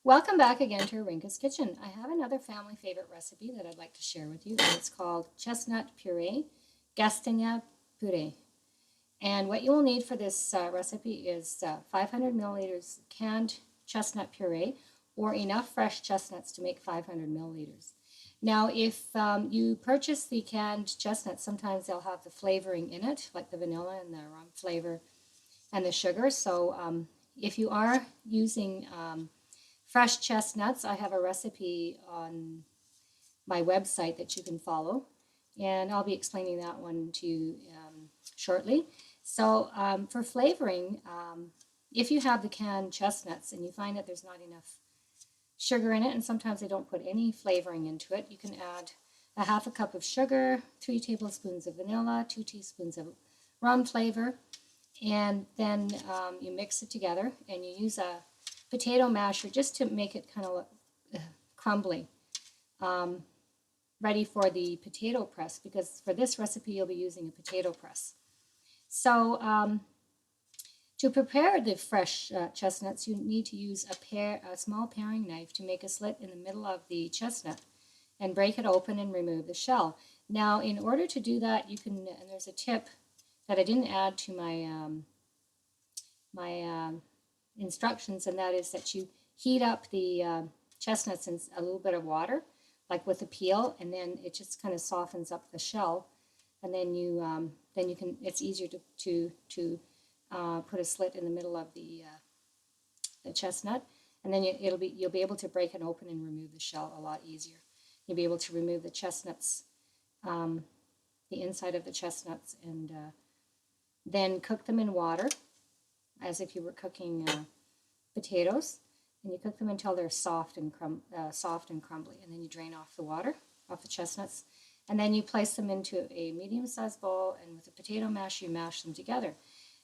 Welcome back again to Rinka's Kitchen. I have another family favorite recipe that I'd like to share with you, and it's called chestnut puree, GESZTENYEPÜRÉ puree. And what you will need for this recipe is 500 milliliters canned chestnut puree, or enough fresh chestnuts to make 500 milliliters. Now, if you purchase the canned chestnuts, sometimes they'll have the flavoring in it, like the vanilla and the rum flavor and the sugar. So if you are using fresh chestnuts, I have a recipe on my website that you can follow, and I'll be explaining that one to you shortly. So for flavoring, if you have the canned chestnuts and you find that there's not enough sugar in it, and sometimes they don't put any flavoring into it, you can add a half a cup of sugar, 3 tablespoons of vanilla, 2 teaspoons of rum flavor, and then you mix it together, and you use a potato masher just to make it kind of crumbly, ready for the potato press, because for this recipe you'll be using a potato press. So to prepare the fresh chestnuts, you need to use a small paring knife to make a slit in the middle of the chestnut and break it open and remove the shell. Now, in order to do that, you can, and there's a tip that I didn't add to my instructions, and that is that you heat up the chestnuts in a little bit of water, like with a peel, and then it just kind of softens up the shell, and then you can, it's easier to put a slit in the middle of the chestnut, and then you'll be able to break it open and remove the shell a lot easier. You'll be able to remove the chestnuts, the inside of the chestnuts, and then cook them in water as if you were cooking potatoes, and you cook them until they're soft and crumbly, and then you drain off the water off the chestnuts, and then you place them into a medium-sized bowl, and with a potato masher you mash them together.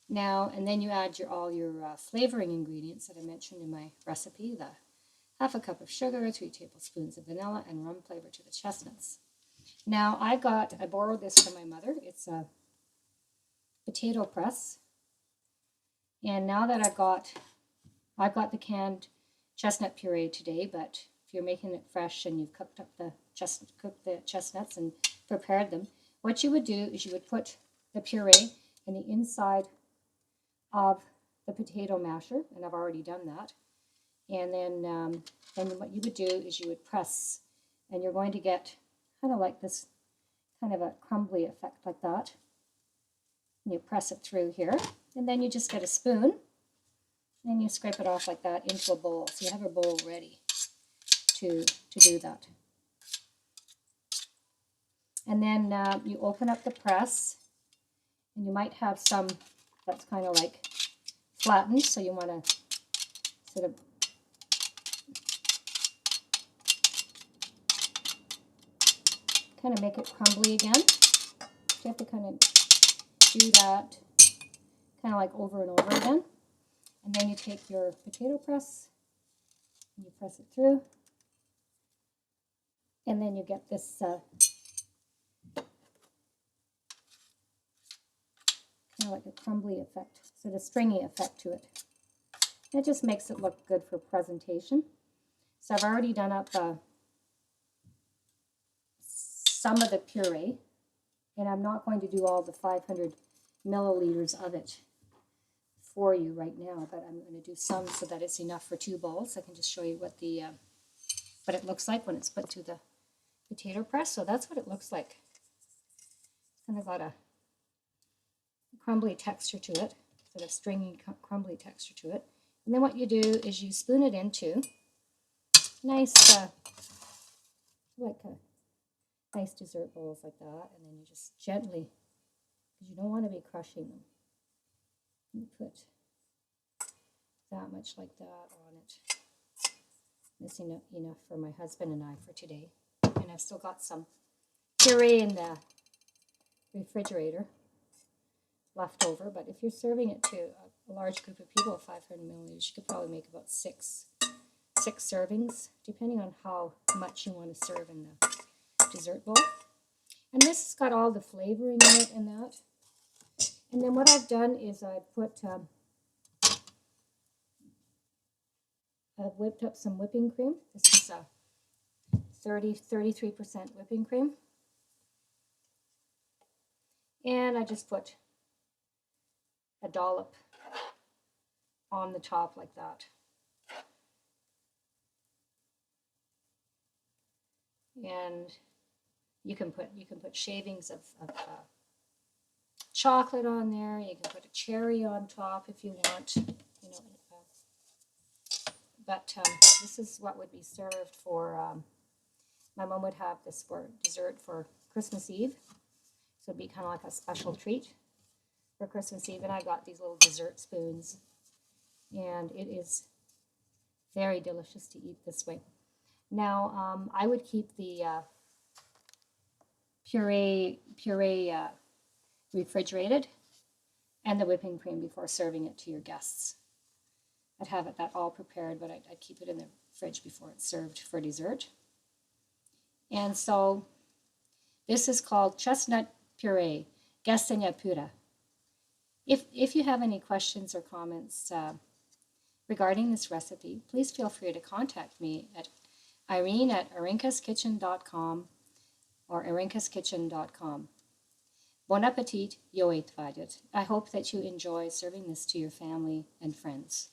Now, and then you add all your flavoring ingredients that I mentioned in my recipe: the half a cup of sugar, 3 tablespoons of vanilla, and rum flavor to the chestnuts. Now, I borrowed this from my mother. It's a potato press. And now that I've got the canned chestnut puree today, but if you're making it fresh and you've cooked the chestnuts and prepared them, what you would do is you would put the puree in the inside of the potato masher, and I've already done that. And then what you would do is you would press, and you're going to get kind of like this kind of a crumbly effect like that. And you press it through here, and then you just get a spoon and you scrape it off like that into a bowl. So you have a bowl ready to do that. And then you open up the press, and you might have some that's kind of like flattened, so you want to sort of kind of make it crumbly again. You have to kind of do that kind of like over and over again. And then you take your potato press and you press it through, and then you get this kind of like a crumbly effect, sort of stringy effect to it. It just makes it look good for presentation. So I've already done up some of the puree, and I'm not going to do all the 500 milliliters of it for you right now, but I'm going to do some so that it's enough for 2 bowls. I can just show you what it looks like when it's put through the potato press. So that's what it looks like. It's kind of got a crumbly texture to it, sort of stringy, crumbly texture to it. And then what you do is you spoon it into nice, nice dessert bowls like that, and then you just gently, because you don't want to be crushing them, you put that much like that on it. It's enough for my husband and I for today. And I've still got some puree in the refrigerator left over, but if you're serving it to a large group of people, 500 milliliters, you could probably make about six servings, depending on how much you want to serve in the dessert bowl. And this has got all the flavoring in it and that. And then what I've done is I put I've whipped up some whipping cream. This is 33% whipping cream. And I just put a dollop on the top like that. And you can put shavings of chocolate on there. You can put a cherry on top if you want. You know, but this is what would be served for. My mom would have this for dessert for Christmas Eve, so it'd be kind of like a special treat for Christmas Eve. And I got these little dessert spoons, and it is very delicious to eat this way. Now, I would keep the puree refrigerated and the whipping cream before serving it to your guests. I'd have that all prepared, but I'd keep it in the fridge before it's served for dessert. And so this is called chestnut puree, GESZTENYEPÜRÉ. If you have any questions or comments regarding this recipe, please feel free to contact me at Irene@arinkaskitchen.com or arinkaskitchen.com. Bon appetit, jó étvágyat. I hope that you enjoy serving this to your family and friends.